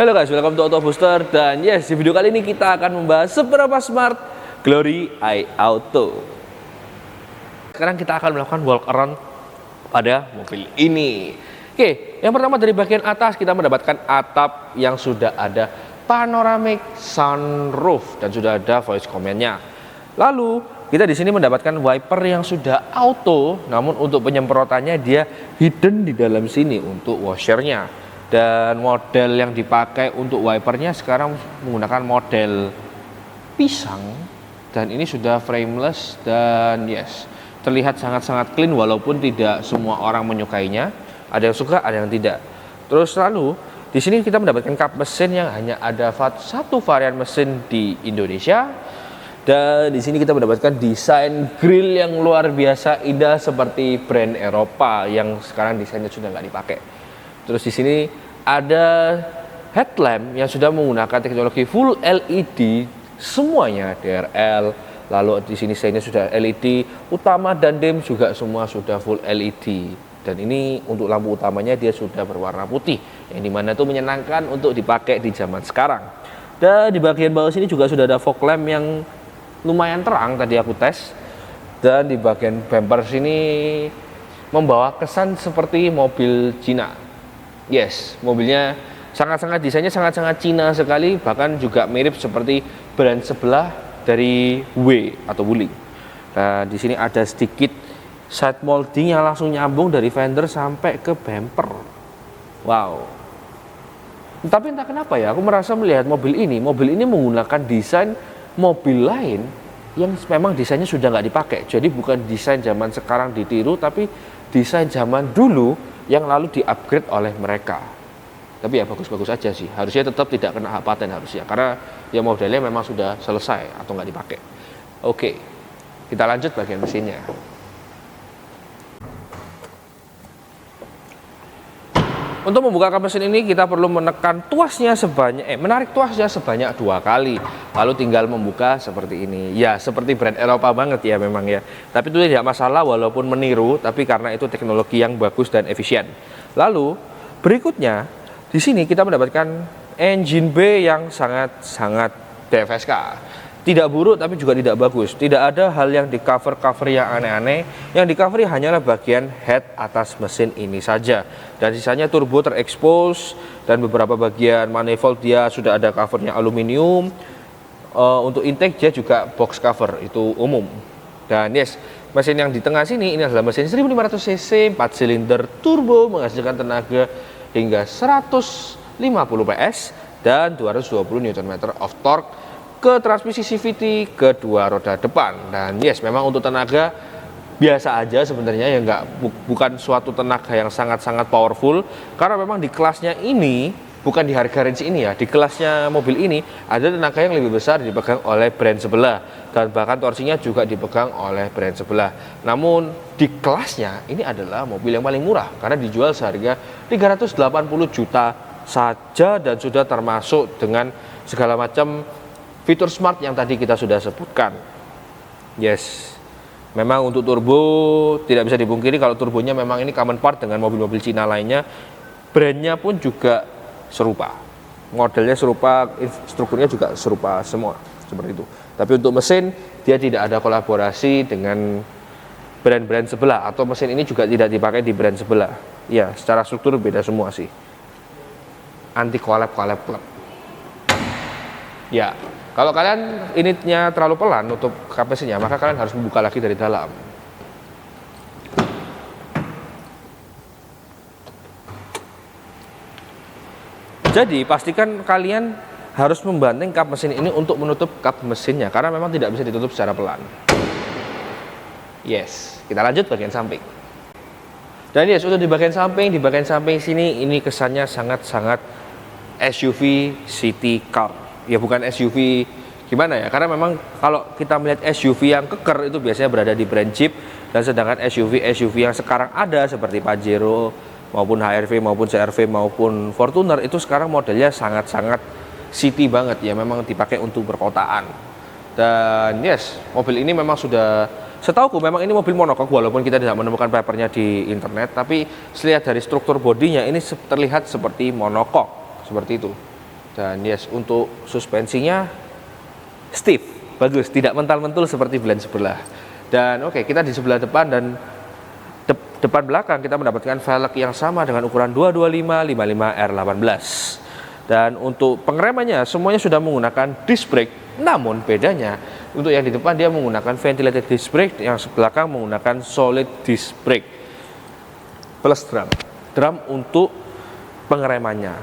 Halo guys, welcome to Auto Booster. Dan yes, di video kali ini kita akan membahas seberapa smart Glory iAuto. Sekarang kita akan melakukan walk around pada mobil ini. Oke, yang pertama dari bagian atas kita mendapatkan atap yang sudah ada panoramic sunroof dan sudah ada voice command-nya. Lalu kita di sini mendapatkan wiper yang sudah auto, namun untuk penyemprotannya dia hidden di dalam sini untuk washernya. Dan model yang dipakai untuk wipernya sekarang menggunakan model pisang, dan ini sudah frameless dan yes, terlihat sangat-sangat clean walaupun tidak semua orang menyukainya. Ada yang suka, ada yang tidak. Terus lalu di sini kita mendapatkan kap mesin yang hanya ada satu varian mesin di Indonesia. Dan di sini kita mendapatkan desain grill yang luar biasa indah seperti brand Eropa yang sekarang desainnya sudah nggak dipakai. Terus di sini ada headlamp yang sudah menggunakan teknologi full LED semuanya DRL. Lalu di sini desainnya sudah LED utama dan dim juga semua sudah full LED. Dan ini untuk lampu utamanya dia sudah berwarna putih, yang dimana itu menyenangkan untuk dipakai di zaman sekarang. Dan di bagian bawah sini juga sudah ada fog lamp yang lumayan terang, tadi aku tes. Dan di bagian bumper sini membawa kesan seperti mobil Cina. Yes, mobilnya sangat-sangat desainnya sangat-sangat Cina sekali, bahkan juga mirip seperti brand sebelah dari W atau Wuling. Nah, di sini ada sedikit side molding yang langsung nyambung dari fender sampai ke bumper. Wow. Tapi entah kenapa ya, aku merasa melihat mobil ini menggunakan desain mobil lain yang memang desainnya sudah nggak dipakai. Jadi bukan desain zaman sekarang ditiru, tapi desain zaman dulu yang lalu di-upgrade oleh mereka. Tapi ya bagus-bagus aja sih. Harusnya tetap tidak kena hak paten harusnya, karena ya modelnya memang sudah selesai atau nggak dipakai. Oke, kita lanjut bagian mesinnya. Untuk membuka kap mesin ini kita perlu menekan tuasnya menarik tuasnya sebanyak 2 kali. Lalu tinggal membuka seperti ini. Ya, seperti brand Eropa banget ya memang ya. Tapi itu tidak masalah walaupun meniru, tapi karena itu teknologi yang bagus dan efisien. Lalu berikutnya di sini kita mendapatkan engine B yang sangat-sangat DFSK. Tidak buruk tapi juga tidak bagus. Tidak ada hal yang di cover yang aneh-aneh. Yang di cover hanyalah bagian head atas mesin ini saja. Dan sisanya turbo terekspos dan beberapa bagian manifold dia sudah ada covernya aluminium. Untuk intake dia juga box cover, itu umum. Dan yes, mesin yang di tengah sini ini adalah mesin 1500 cc 4 silinder turbo menghasilkan tenaga hingga 150 PS dan 220 Nm of torque ke transmisi CVT kedua roda depan. Dan yes, memang untuk tenaga biasa aja sebenarnya, ya bukan suatu tenaga yang sangat-sangat powerful, karena memang di kelasnya ini, bukan di harga range ini ya, di kelasnya mobil ini ada tenaga yang lebih besar dipegang oleh brand sebelah, dan bahkan torsinya juga dipegang oleh brand sebelah. Namun di kelasnya ini adalah mobil yang paling murah karena dijual seharga 380 juta saja dan sudah termasuk dengan segala macam fitur smart yang tadi kita sudah sebutkan. Yes, memang untuk turbo tidak bisa dipungkiri kalau turbonya memang ini common part dengan mobil-mobil Cina lainnya. Brandnya pun juga serupa, modelnya serupa, strukturnya juga serupa semua seperti itu. Tapi untuk mesin dia tidak ada kolaborasi dengan brand-brand sebelah, atau mesin ini juga tidak dipakai di brand sebelah. Ya, secara struktur beda semua sih. Anti collab club. Ya. Kalau kalian unitnya terlalu pelan untuk kap mesinnya, maka kalian harus membuka lagi dari dalam. Jadi pastikan kalian harus membanting kap mesin ini untuk menutup kap mesinnya, karena memang tidak bisa ditutup secara pelan. Yes, kita lanjut bagian samping. Dan yes, untuk di bagian samping sini ini kesannya sangat-sangat SUV city car. Ya bukan SUV gimana ya, karena memang kalau kita melihat SUV yang keker itu biasanya berada di brand Jeep, dan sedangkan SUV yang sekarang ada seperti Pajero maupun HRV maupun CRV maupun Fortuner itu sekarang modelnya sangat-sangat city banget ya, memang dipakai untuk perkotaan. Dan yes, mobil ini memang sudah, setauku memang ini mobil monokok walaupun kita tidak menemukan papernya di internet, tapi lihat dari struktur bodinya ini terlihat seperti monokok seperti itu. Dan yes, untuk suspensinya stiff, bagus, tidak mental-mentul seperti blend sebelah. Dan oke, kita di sebelah depan dan depan belakang kita mendapatkan velg yang sama dengan ukuran 225 55 R18. Dan untuk pengeremannya semuanya sudah menggunakan disc brake, namun bedanya untuk yang di depan dia menggunakan ventilated disc brake, yang belakang menggunakan solid disc brake plus drum untuk pengeremannya.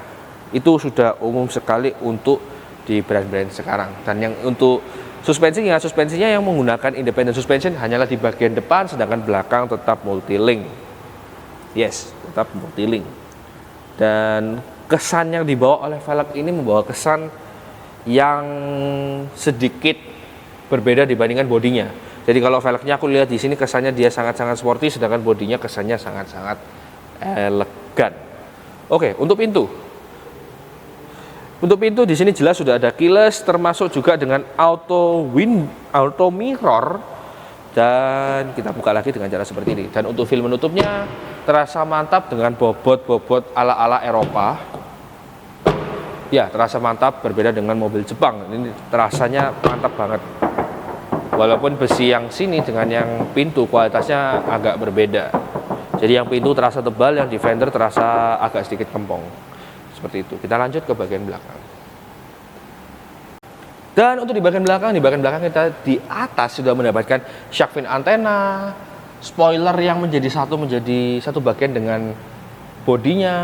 Itu sudah umum sekali untuk di brand-brand sekarang. Dan yang untuk suspensinya yang menggunakan independent suspension hanyalah di bagian depan, sedangkan belakang tetap multi-link. Yes, tetap multi-link. Dan kesan yang dibawa oleh velg ini membawa kesan yang sedikit berbeda dibandingkan bodinya. Jadi kalau velgnya aku lihat di sini kesannya dia sangat-sangat sporty, sedangkan bodinya kesannya sangat-sangat elegan. Oke, untuk pintu. Untuk pintu di sini jelas sudah ada keyless, termasuk juga dengan auto mirror, dan kita buka lagi dengan cara seperti ini. Dan untuk film menutupnya terasa mantap dengan bobot ala-ala Eropa. Ya, terasa mantap, berbeda dengan mobil Jepang. Ini terasanya mantap banget. Walaupun besi yang sini dengan yang pintu kualitasnya agak berbeda. Jadi yang pintu terasa tebal, yang di fender terasa agak sedikit kempong. Seperti itu. Kita lanjut ke bagian belakang. Dan untuk di bagian belakang kita di atas sudah mendapatkan shark fin antena, spoiler yang menjadi satu bagian dengan bodinya,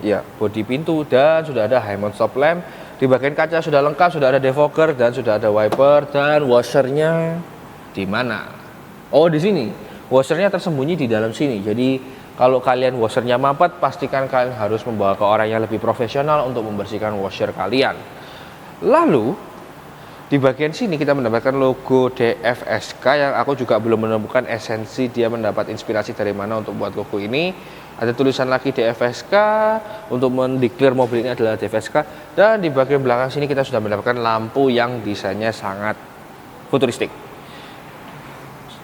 ya bodi pintu, dan sudah ada high mount stop lamp. Di bagian kaca sudah lengkap, sudah ada defogger dan sudah ada wiper, dan washernya di mana? Oh, di sini. Washernya tersembunyi di dalam sini. Jadi kalau kalian washernya mampet, pastikan kalian harus membawa ke orang yang lebih profesional untuk membersihkan washer kalian. Lalu di bagian sini kita mendapatkan logo DFSK yang aku juga belum menemukan esensi dia mendapat inspirasi dari mana untuk buat logo ini. Ada tulisan lagi DFSK untuk mendeklar mobil ini adalah DFSK. Dan di bagian belakang sini kita sudah mendapatkan lampu yang desainnya sangat futuristik.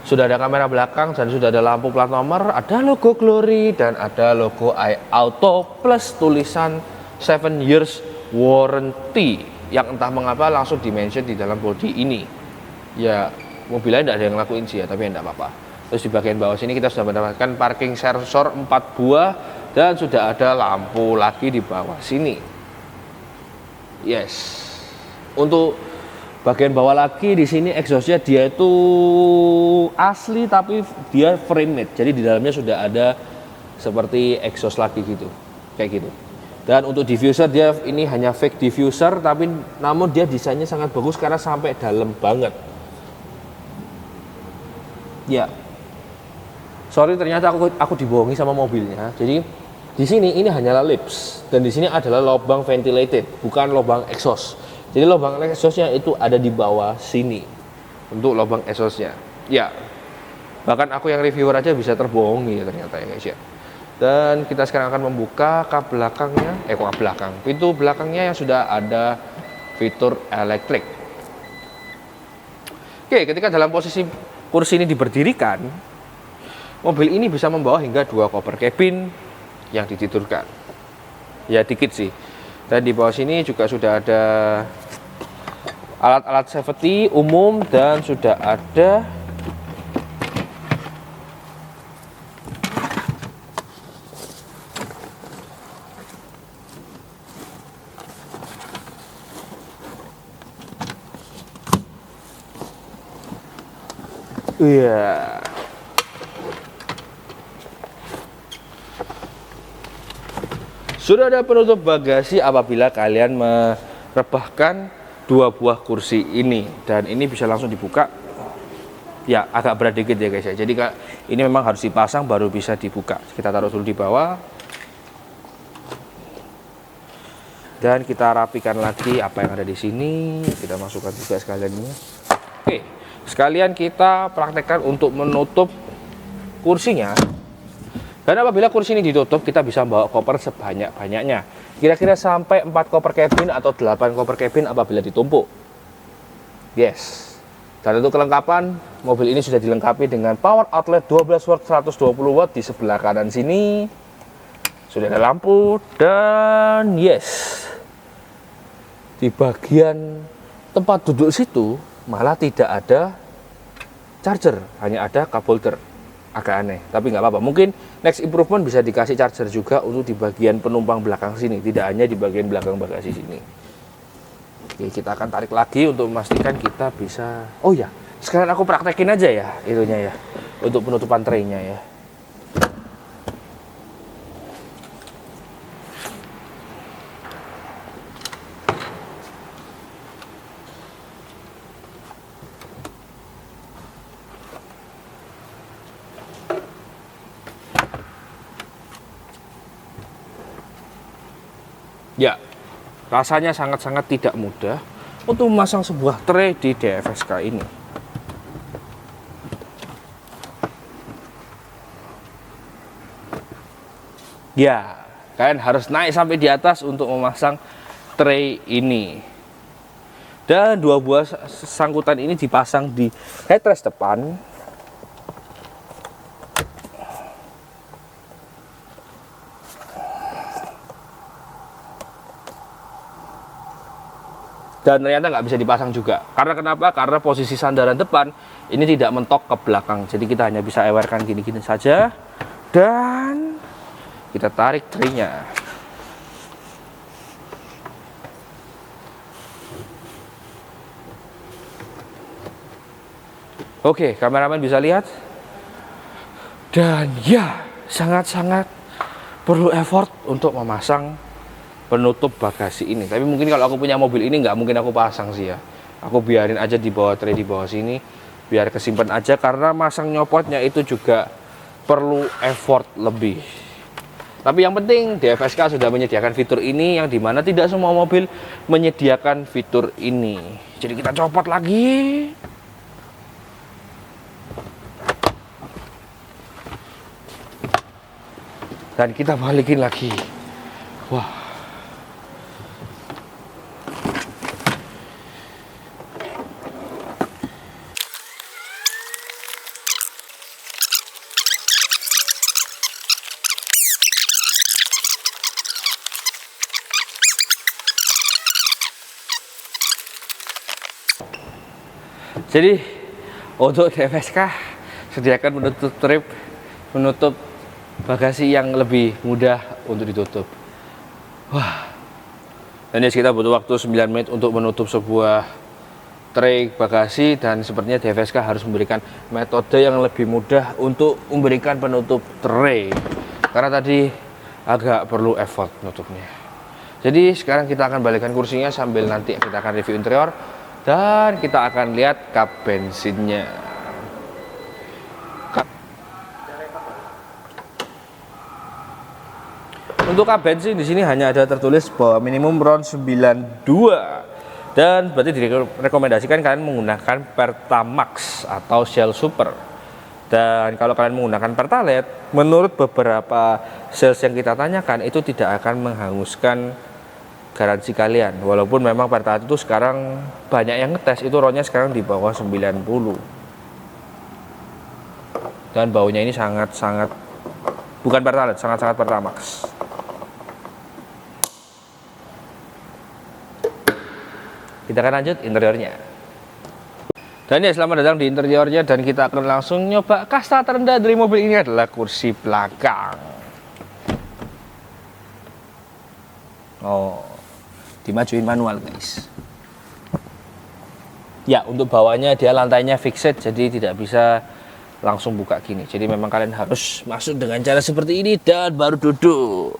Sudah ada kamera belakang dan sudah ada lampu plat nomor, ada logo Glory dan ada logo iAuto plus tulisan 7 years warranty yang entah mengapa langsung dimention di dalam body ini. Ya, mobilnya tidak ada yang ngelakuin sih ya, tapi tidak apa-apa. Terus di bagian bawah sini kita sudah mendapatkan parking sensor 4 buah dan sudah ada lampu lagi di bawah sini. Yes. Untuk bagian bawah lagi di sini exhaustnya dia itu asli tapi dia frame made. Jadi di dalamnya sudah ada seperti exhaust lagi gitu, kayak gitu. Dan untuk diffuser dia ini hanya fake diffuser, tapi namun dia desainnya sangat bagus karena sampai dalam banget. Ya, sorry ternyata aku dibohongi sama mobilnya. Jadi di sini ini hanyalah lips dan di sini adalah lubang ventilated, bukan lubang exhaust. Jadi lubang exhaustnya itu ada di bawah sini untuk lubang exhaustnya. Ya, bahkan aku yang reviewer aja bisa terbohongi ternyata ya guys ya. Dan kita sekarang akan membuka kap belakangnya, pintu belakangnya yang sudah ada fitur elektrik. Oke, ketika dalam posisi kursi ini diberdirikan, mobil ini bisa membawa hingga 2 koper cabin yang ditidurkan. Ya dikit sih. Dan di bawah sini juga sudah ada alat-alat safety umum dan sudah ada sudah ada penutup bagasi apabila kalian merebahkan 2 buah kursi ini, dan ini bisa langsung dibuka. Ya agak berat dikit ya guys ya, jadi ini memang harus dipasang baru bisa dibuka. Kita taruh dulu di bawah dan kita rapikan lagi apa yang ada di sini. Kita masukkan juga sekalian ini. Oke, sekalian kita praktekkan untuk menutup kursinya. Dan apabila kursi ini ditutup, kita bisa bawa koper sebanyak-banyaknya. Kira-kira sampai 4 koper cabin atau 8 koper cabin apabila ditumpuk. Yes. Dan untuk kelengkapan, mobil ini sudah dilengkapi dengan power outlet 12 watt 120 watt di sebelah kanan sini. Sudah ada lampu dan yes. di bagian tempat duduk situ malah tidak ada charger, hanya ada cup holder. Agak aneh, tapi nggak apa-apa. Mungkin next improvement bisa dikasih charger juga untuk di bagian penumpang belakang sini, tidak hanya di bagian belakang bagasi sini. Oke, kita akan tarik lagi untuk memastikan kita bisa. Oh ya, sekarang aku praktekin aja ya itunya ya, untuk penutupan traynya ya. Ya, rasanya sangat-sangat tidak mudah untuk memasang sebuah tray di DFSK ini. Ya, kalian harus naik sampai di atas untuk memasang tray ini. Dan dua buah sangkutan ini dipasang di headrest depan. Dan ternyata nggak bisa dipasang juga. Karena kenapa? Karena posisi sandaran depan ini tidak mentok ke belakang. Jadi kita hanya bisa ewerkan gini-gini saja. Dan kita tarik traynya. Oke, kameramen bisa lihat. Dan ya, sangat-sangat perlu effort untuk memasang penutup bagasi ini. Tapi mungkin kalau aku punya mobil ini nggak mungkin aku pasang sih ya. Aku biarin aja di bawah tray di bawah sini, biar kesimpan aja, karena masang nyopotnya itu juga perlu effort lebih. Tapi yang penting DFSK sudah menyediakan fitur ini, yang dimana tidak semua mobil menyediakan fitur ini. Jadi kita copot lagi. Dan kita balikin lagi. Wah. Jadi untuk DFSK sediakan penutup bagasi yang lebih mudah untuk ditutup. Wah. Dan ya kita butuh waktu 9 menit untuk menutup sebuah tray bagasi, dan sepertinya DFSK harus memberikan metode yang lebih mudah untuk memberikan penutup tray. Karena tadi agak perlu effort nutupnya. Jadi sekarang kita akan balikkan kursinya sambil nanti kita akan review interior. Dan kita akan lihat kap bensinnya. Untuk kap bensin di sini hanya ada tertulis bahwa minimum RON 92, dan berarti direkomendasikan kalian menggunakan Pertamax atau Shell Super. Dan kalau kalian menggunakan Pertalite, menurut beberapa sales yang kita tanyakan, itu tidak akan menghanguskan garansi kalian. Walaupun memang Pertalite itu sekarang banyak yang ngetes, itu RON-nya sekarang di bawah 90. Dan baunya ini sangat-sangat bukan Pertalite, sangat-sangat Pertamax. Kita akan lanjut interiornya. Dan ya, selamat datang di interiornya, dan kita akan langsung nyoba kasta terendah dari mobil ini adalah kursi belakang. Oh, dimajuin manual guys. Ya, untuk bawahnya dia lantainya fixed, jadi tidak bisa langsung buka gini. Jadi memang kalian harus masuk dengan cara seperti ini dan baru duduk.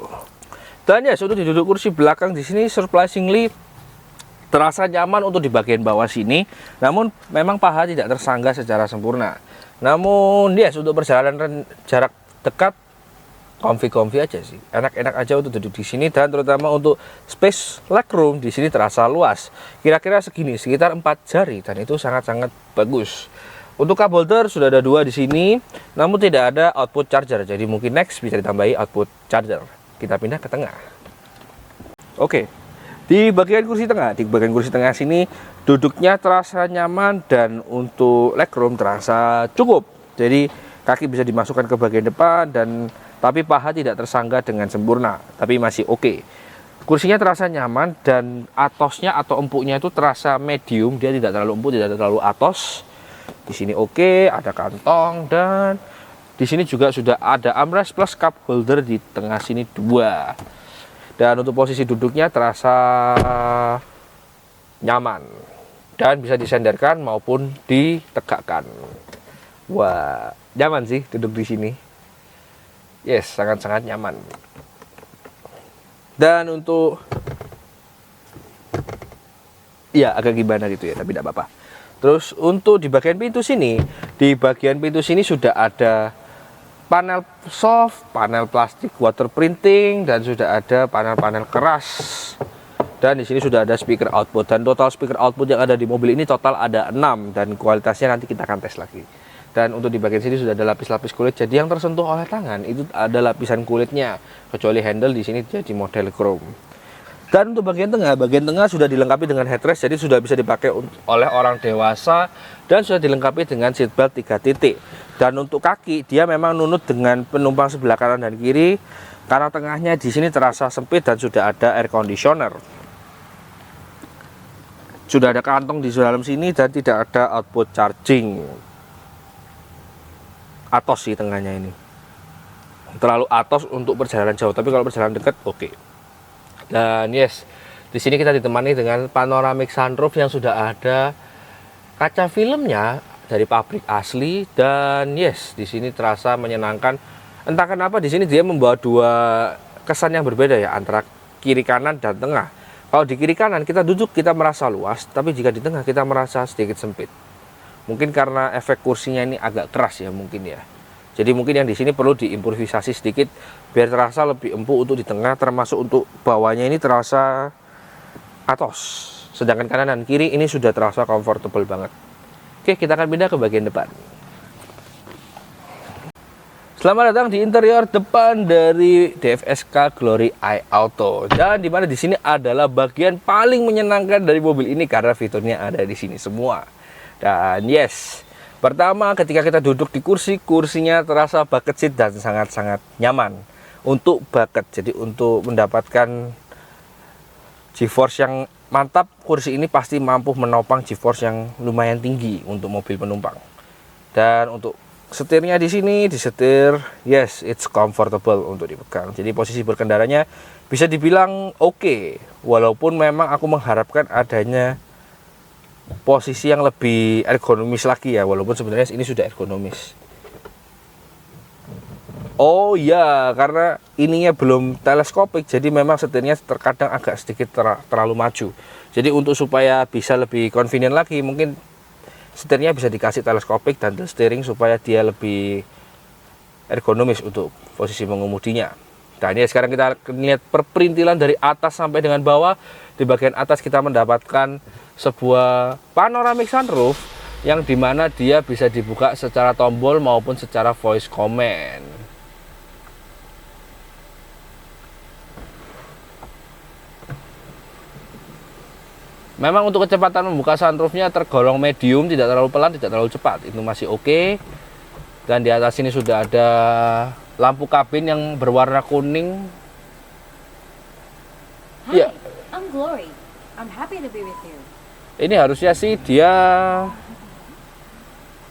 Dan ya, untuk duduk kursi belakang di sini surprisingly terasa nyaman untuk di bagian bawah sini. Namun memang paha tidak tersanggah secara sempurna. Namun ya, untuk perjalanan jarak dekat comfy aja sih, enak-enak aja untuk duduk di sini, dan terutama untuk space legroom di sini terasa luas, kira-kira segini, sekitar 4 jari, dan itu sangat-sangat bagus. Untuk cup holder sudah ada 2 di sini, namun tidak ada output charger, jadi mungkin next bisa ditambahi output charger. Kita pindah ke tengah. Oke, di bagian kursi tengah sini duduknya terasa nyaman, dan untuk legroom terasa cukup, jadi kaki bisa dimasukkan ke bagian depan, dan tapi paha tidak tersanggah dengan sempurna, tapi masih oke. Kursinya terasa nyaman dan atosnya atau empuknya itu terasa medium, dia tidak terlalu empuk, tidak terlalu atos. Di sini oke, ada kantong dan di sini juga sudah ada armrest plus cup holder di tengah sini dua. Dan untuk posisi duduknya terasa nyaman dan bisa disenderkan maupun ditegakkan. Wah, nyaman sih duduk di sini. Yes, sangat-sangat nyaman. Dan untuk ya agak gimana gitu ya, tapi tidak apa-apa. Terus untuk di bagian pintu sini, sudah ada panel soft, panel plastik water printing, dan sudah ada panel-panel keras. Dan di sini sudah ada speaker output, dan total speaker output yang ada di mobil ini total ada 6, dan kualitasnya nanti kita akan tes lagi. Dan untuk di bagian sini sudah ada lapis-lapis kulit, jadi yang tersentuh oleh tangan itu ada lapisan kulitnya, kecuali handle di sini jadi model chrome. Dan untuk bagian tengah sudah dilengkapi dengan headrest, jadi sudah bisa dipakai oleh orang dewasa dan sudah dilengkapi dengan seatbelt 3 titik. Dan untuk kaki dia memang nunut dengan penumpang sebelah kanan dan kiri, karena tengahnya di sini terasa sempit dan sudah ada air conditioner. Sudah ada kantong di dalam sini dan tidak ada output charging. Atos sih tengahnya ini, terlalu atos untuk perjalanan jauh, tapi kalau perjalanan dekat oke. Dan yes, di sini kita ditemani dengan panoramic sunroof yang sudah ada kaca filmnya dari pabrik asli. Dan yes, di sini terasa menyenangkan. Entah kenapa di sini dia membawa dua kesan yang berbeda ya, antara kiri kanan dan tengah. Kalau di kiri kanan kita duduk kita merasa luas, tapi jika di tengah kita merasa sedikit sempit. Mungkin karena efek kursinya ini agak keras ya mungkin ya. Jadi mungkin yang di sini perlu diimprovisasi sedikit biar terasa lebih empuk untuk di tengah, termasuk untuk bawahnya ini terasa atos. Sedangkan kanan dan kiri ini sudah terasa comfortable banget. Oke, kita akan pindah ke bagian depan. Selamat datang di interior depan dari DFSK Glory iAuto. Dan dimana di sini adalah bagian paling menyenangkan dari mobil ini karena fiturnya ada di sini semua. Dan yes, pertama ketika kita duduk di kursinya terasa bucket seat dan sangat-sangat nyaman untuk bucket. Jadi untuk mendapatkan G-force yang mantap, kursi ini pasti mampu menopang G-force yang lumayan tinggi untuk mobil penumpang. Dan untuk setirnya di sini disetir, yes, it's comfortable untuk dipegang. Jadi posisi berkendaranya bisa dibilang oke, walaupun memang aku mengharapkan adanya posisi yang lebih ergonomis lagi ya, walaupun sebenarnya ini sudah ergonomis. Oh ya, karena ininya belum teleskopik, jadi memang setirnya terkadang agak sedikit terlalu maju. Jadi untuk supaya bisa lebih convenient lagi, mungkin setirnya bisa dikasih teleskopik dan steering supaya dia lebih ergonomis untuk posisi mengemudinya. Nah ini sekarang kita lihat perperintilan dari atas sampai dengan bawah. Di bagian atas kita mendapatkan sebuah panoramic sunroof yang dimana dia bisa dibuka secara tombol maupun secara voice command. Memang untuk kecepatan membuka sunroofnya tergolong medium, tidak terlalu pelan, tidak terlalu cepat, itu masih oke. Dan di atas ini sudah ada lampu kabin yang berwarna kuning. Hi, Ya, I'm Glory. I'm happy to be with you. ini harusnya sih dia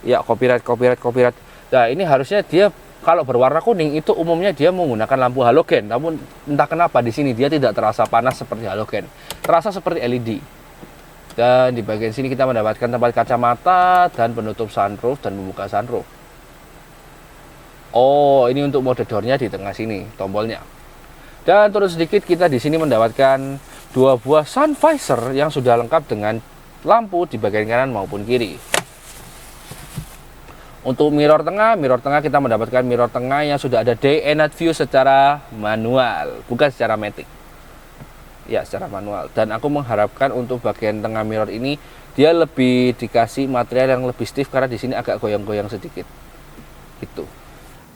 ya copyright. Nah ini harusnya dia kalau berwarna kuning itu umumnya dia menggunakan lampu halogen, namun entah kenapa di sini dia tidak terasa panas seperti halogen, terasa seperti LED. Dan di bagian sini kita mendapatkan tempat kacamata dan penutup sunroof dan membuka sunroof. Oh, ini untuk mode door-nya di tengah sini tombolnya. Dan turun sedikit kita di sini mendapatkan dua buah sun visor yang sudah lengkap dengan lampu di bagian kanan maupun kiri. Untuk mirror tengah kita mendapatkan mirror tengah yang sudah ada day and night view secara manual, bukan secara matic. Ya, secara manual. Dan aku mengharapkan untuk bagian tengah mirror ini dia lebih dikasih material yang lebih stiff karena di sini agak goyang-goyang sedikit. Gitu.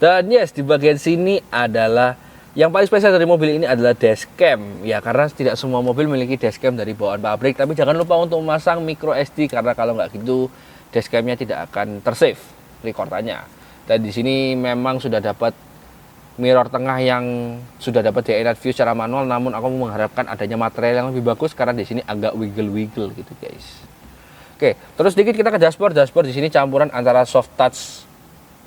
Dan yes, di bagian sini adalah yang paling spesial dari mobil ini adalah dashcam. Ya, karena tidak semua mobil memiliki dashcam dari bawaan pabrik, tapi jangan lupa untuk memasang micro SD karena kalau nggak gitu dashcamnya tidak akan tersave rekordannya. Dan di sini memang sudah dapat mirror tengah yang sudah dapat di night view secara manual, namun aku mengharapkan adanya material yang lebih bagus karena di sini agak wiggle gitu guys. Oke, terus sedikit kita ke dashboard. Dashboard di sini campuran antara soft touch,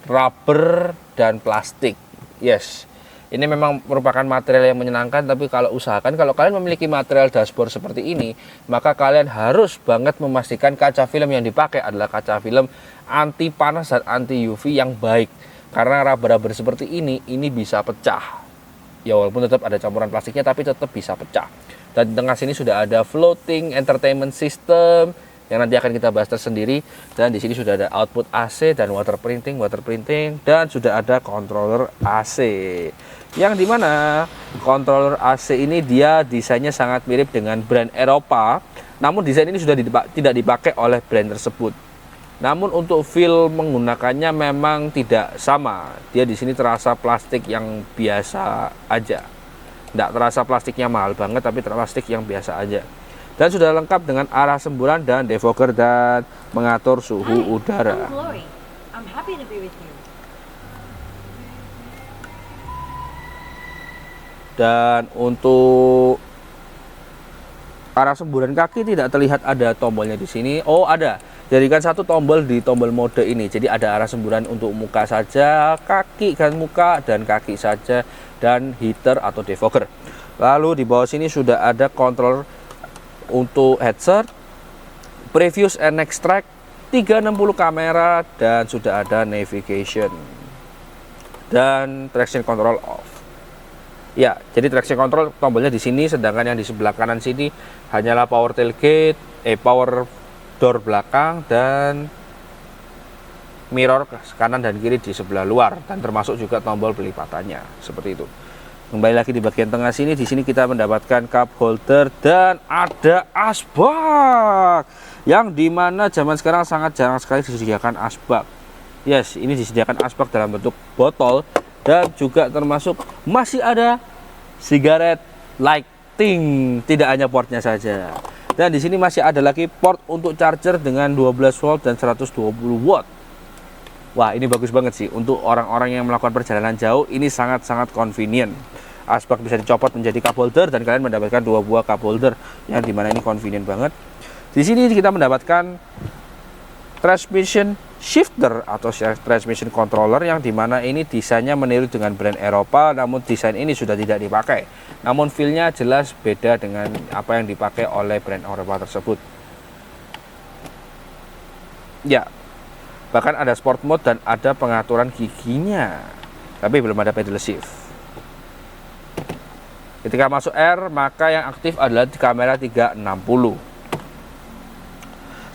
rubber dan plastik. Yes, ini memang merupakan material yang menyenangkan, tapi kalau usahakan kalau kalian memiliki material dashboard seperti ini, maka kalian harus banget memastikan kaca film yang dipakai adalah kaca film anti panas dan anti UV yang baik. Karena rubber-rubber seperti ini bisa pecah. Ya walaupun tetap ada campuran plastiknya, tapi tetap bisa pecah. Dan di tengah sini sudah ada floating entertainment system yang nanti akan kita bahas tersendiri. Dan di sini sudah ada output AC dan water printing, dan sudah ada controller AC. Yang dimana controller AC ini dia desainnya sangat mirip dengan brand Eropa, namun desain ini sudah tidak dipakai oleh brand tersebut. Namun untuk feel menggunakannya memang tidak sama. Dia di sini terasa plastik yang biasa aja. Tidak terasa plastiknya mahal banget, tapi plastik yang biasa aja. Dan sudah lengkap dengan arah semburan dan defogger dan mengatur suhu udara. I'm Glory. I'm happy to be with you. Dan untuk arah semburan kaki tidak terlihat ada tombolnya di sini. Oh, ada. Jadikan satu tombol di tombol mode ini. Jadi ada arah semburan untuk muka saja, kaki kan muka, dan kaki saja, dan heater atau defogger. Lalu di bawah sini sudah ada control untuk headset, previous and extract, 360 kamera, dan sudah ada navigation dan traction control off. Ya, jadi traction control tombolnya di sini, sedangkan yang di sebelah kanan sini hanyalah power tailgate, power door belakang dan mirror kanan dan kiri di sebelah luar, dan termasuk juga tombol pelipatannya seperti itu. Kembali lagi di bagian tengah sini, di sini kita mendapatkan cup holder dan ada asbak, yang dimana zaman sekarang sangat jarang sekali disediakan asbak. Yes, ini disediakan asbak dalam bentuk botol, dan juga termasuk masih ada cigarette lighting, tidak hanya portnya saja. Dan di sini masih ada lagi port untuk charger dengan 12 volt dan 120 watt. Wah, ini bagus banget sih untuk orang-orang yang melakukan perjalanan jauh. Ini sangat-sangat convenient. Asbak bisa dicopot menjadi cup holder dan kalian mendapatkan 2 buah cup holder, yang dimana ini convenient banget. Di sini kita mendapatkan transmission shifter atau transmission controller, yang dimana ini desainnya meniru dengan brand Eropa, namun desain ini sudah tidak dipakai. Namun feel-nya jelas beda dengan apa yang dipakai oleh brand Eropa tersebut. Ya, bahkan ada sport mode dan ada pengaturan giginya, tapi belum ada pedal shift. Ketika masuk R, maka yang aktif adalah di kamera 360.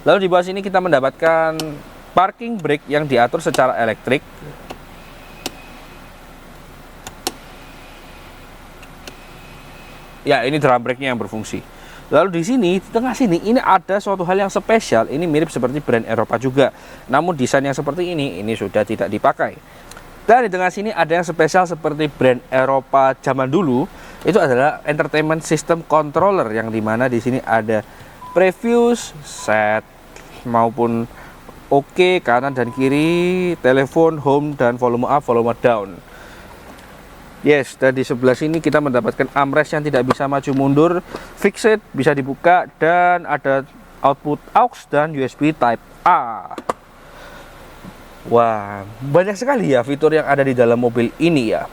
Lalu di bawah sini kita mendapatkan parking brake yang diatur secara elektrik. Ya, ini drum brake-nya yang berfungsi. Lalu di sini, di tengah sini, ini ada suatu hal yang spesial. Ini mirip seperti brand Eropa juga. Namun desain yang seperti ini sudah tidak dipakai. Dan di tengah sini ada yang spesial seperti brand Eropa zaman dulu. Itu adalah entertainment system controller, yang dimana di sini ada previous, set, maupun OK, kanan dan kiri, telepon, home, dan volume up, volume down. Yes, dan di sebelah sini kita mendapatkan armrest yang tidak bisa maju mundur, fixed, bisa dibuka, dan ada output aux dan USB Type A. Wah, banyak sekali ya fitur yang ada di dalam mobil ini ya.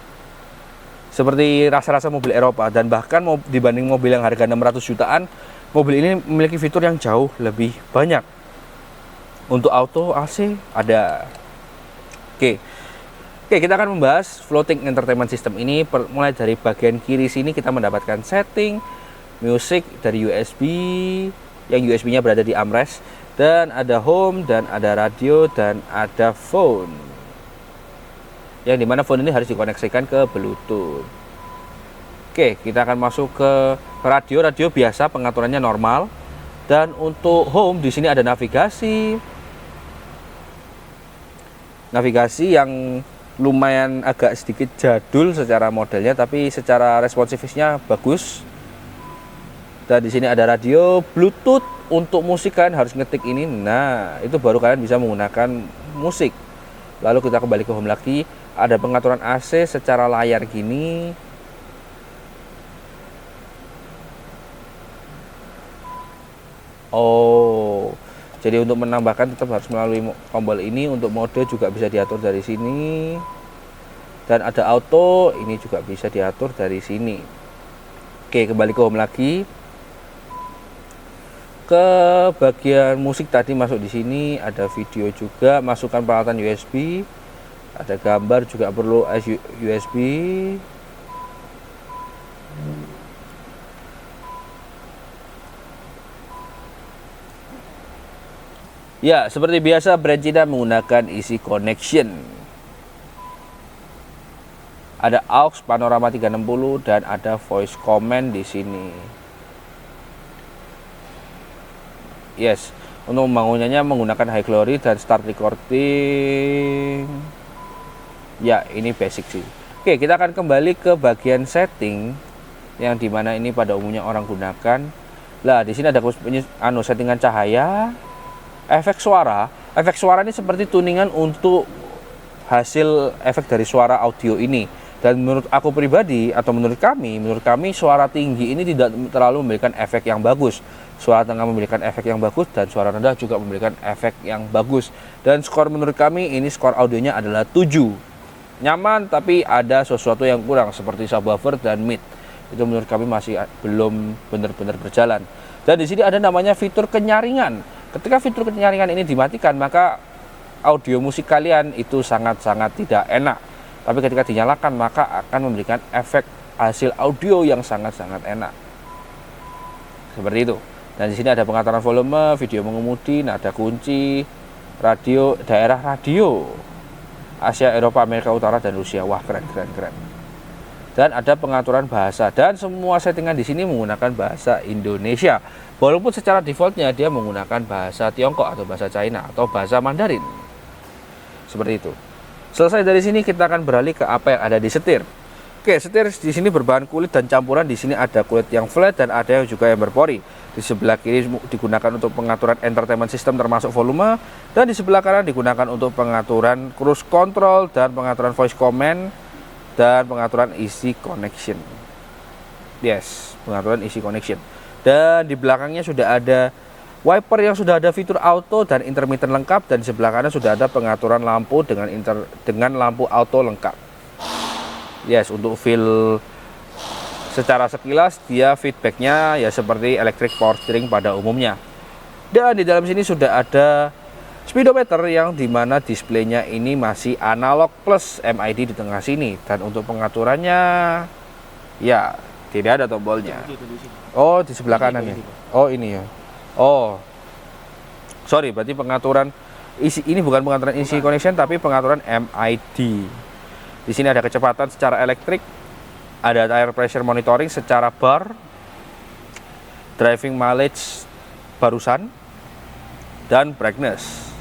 Seperti rasa-rasa mobil Eropa, dan bahkan dibanding mobil yang harga 600 jutaan, mobil ini memiliki fitur yang jauh lebih banyak. Untuk auto AC ada. Oke, kita akan membahas floating entertainment system ini. Mulai dari bagian kiri sini kita mendapatkan setting, music dari USB, yang USB-nya berada di armrest, dan ada home, dan ada radio, dan ada phone. Yang dimana phone ini harus dikoneksikan ke Bluetooth. Oke, kita akan masuk ke radio. Radio biasa, pengaturannya normal. Dan untuk home di sini ada navigasi yang lumayan agak sedikit jadul secara modelnya, tapi secara responsiveness-nya bagus. Dan di sini ada radio, Bluetooth. Untuk musik kalian harus ngetik ini. Nah, itu baru kalian bisa menggunakan musik. Lalu kita kembali ke home lagi. Ada pengaturan AC secara layar gini. Oh, jadi untuk menambahkan tetap harus melalui tombol ini. Untuk mode juga bisa diatur dari sini. Dan ada auto, ini juga bisa diatur dari sini. Oke, kembali ke home lagi. Ke bagian musik tadi masuk di sini, ada video juga, masukkan peralatan USB. Ada gambar juga perlu USB. Ya, seperti biasa brand Cina menggunakan easy connection. Ada aux panorama 360 dan ada voice command di sini. Yes, untuk membangunnya menggunakan high glory dan start recording. Ya, ini basic sih. Oke, kita akan kembali ke bagian setting yang dimana ini pada umumnya orang gunakan. Lah, di sini ada settingan cahaya, efek suara. Efek suara ini seperti tuningan untuk hasil efek dari suara audio ini. Dan menurut aku pribadi atau menurut kami suara tinggi ini tidak terlalu memberikan efek yang bagus. Suara tengah memberikan efek yang bagus dan suara rendah juga memberikan efek yang bagus. Dan skor menurut kami ini skor audionya adalah 7. Nyaman tapi ada sesuatu yang kurang seperti subwoofer dan mid. Itu menurut kami masih belum benar-benar berjalan. Dan di sini ada namanya fitur kenyaringan. Ketika fitur kenyaringan ini dimatikan, maka audio musik kalian itu sangat-sangat tidak enak. Tapi ketika dinyalakan, maka akan memberikan efek hasil audio yang sangat-sangat enak. Seperti itu. Dan di sini ada pengaturan volume, video mengemudi, nada kunci, radio, daerah radio, Asia, Eropa, Amerika Utara, dan Rusia. Wah, keren. Dan ada pengaturan bahasa, dan semua settingan di sini menggunakan bahasa Indonesia. Walaupun secara defaultnya dia menggunakan bahasa Tiongkok atau bahasa China atau bahasa Mandarin. Seperti itu. Selesai dari sini kita akan beralih ke apa yang ada di setir. Oke, setir di sini berbahan kulit dan campuran. Di sini ada kulit yang flat dan ada yang juga yang berpori. Di sebelah kiri digunakan untuk pengaturan entertainment system termasuk volume, dan di sebelah kanan digunakan untuk pengaturan cruise control dan pengaturan voice command dan pengaturan easy connection. Yes, pengaturan easy connection. Dan di belakangnya sudah ada wiper yang sudah ada fitur auto dan intermittent lengkap, dan di sebelah kanan sudah ada pengaturan lampu dengan lampu auto lengkap. Yes, untuk feel secara sekilas dia feedbacknya ya seperti electric power steering pada umumnya. Dan di dalam sini sudah ada speedometer yang dimana displaynya ini masih analog plus MID di tengah sini. Dan untuk pengaturannya ya tidak ada tombolnya. Oh, di sebelah kanan ya. Oh, ini ya. Oh, sorry, berarti pengaturan ini bukan pengaturan easy connection tapi pengaturan MID. Di sini ada kecepatan secara elektrik, ada tire pressure monitoring secara bar, driving mileage barusan, dan brightness.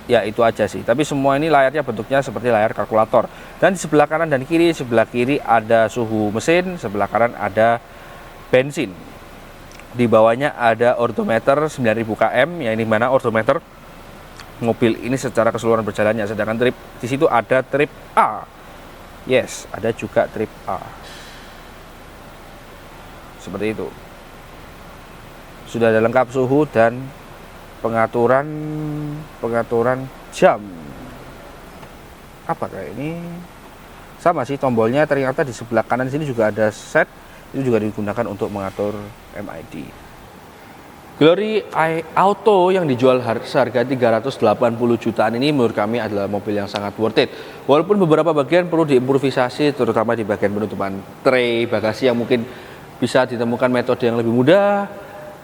Ya, itu aja sih. Tapi semua ini layarnya bentuknya seperti layar kalkulator. Dan di sebelah kanan dan kiri, sebelah kiri ada suhu mesin, sebelah kanan ada bensin. Di bawahnya ada odometer 9000 km, yang dimana odometer mobil ini secara keseluruhan berjalannya. Sedangkan trip di situ ada trip A. Yes, ada juga trip A. Seperti itu. Sudah ada lengkap suhu dan pengaturan jam. Apa kayak ini? Sama sih, tombolnya ternyata di sebelah kanan sini juga ada set. Itu juga digunakan untuk mengatur MID. Glory iAuto yang dijual seharga 380 jutaan ini menurut kami adalah mobil yang sangat worth it. Walaupun beberapa bagian perlu diimprovisasi, terutama di bagian penutupan tray bagasi yang mungkin bisa ditemukan metode yang lebih mudah.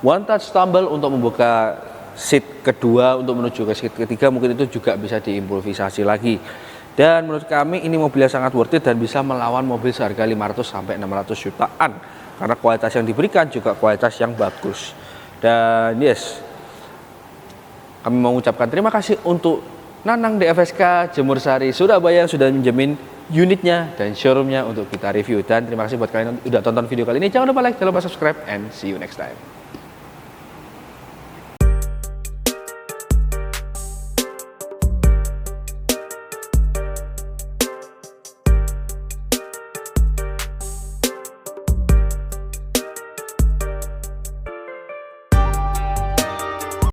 One touch tumble untuk membuka seat kedua untuk menuju ke seat ketiga mungkin itu juga bisa diimprovisasi lagi. Dan menurut kami ini mobil yang sangat worth it dan bisa melawan mobil seharga 500 sampai 600 jutaan karena kualitas yang diberikan juga kualitas yang bagus. Dan yes, kami mengucapkan terima kasih untuk Nanang DFSK Jemur Sari Surabaya yang sudah menjamin unitnya dan showroomnya untuk kita review. Dan terima kasih buat kalian yang sudah tonton video kali ini. Jangan lupa like, jangan lupa subscribe, and see you next time.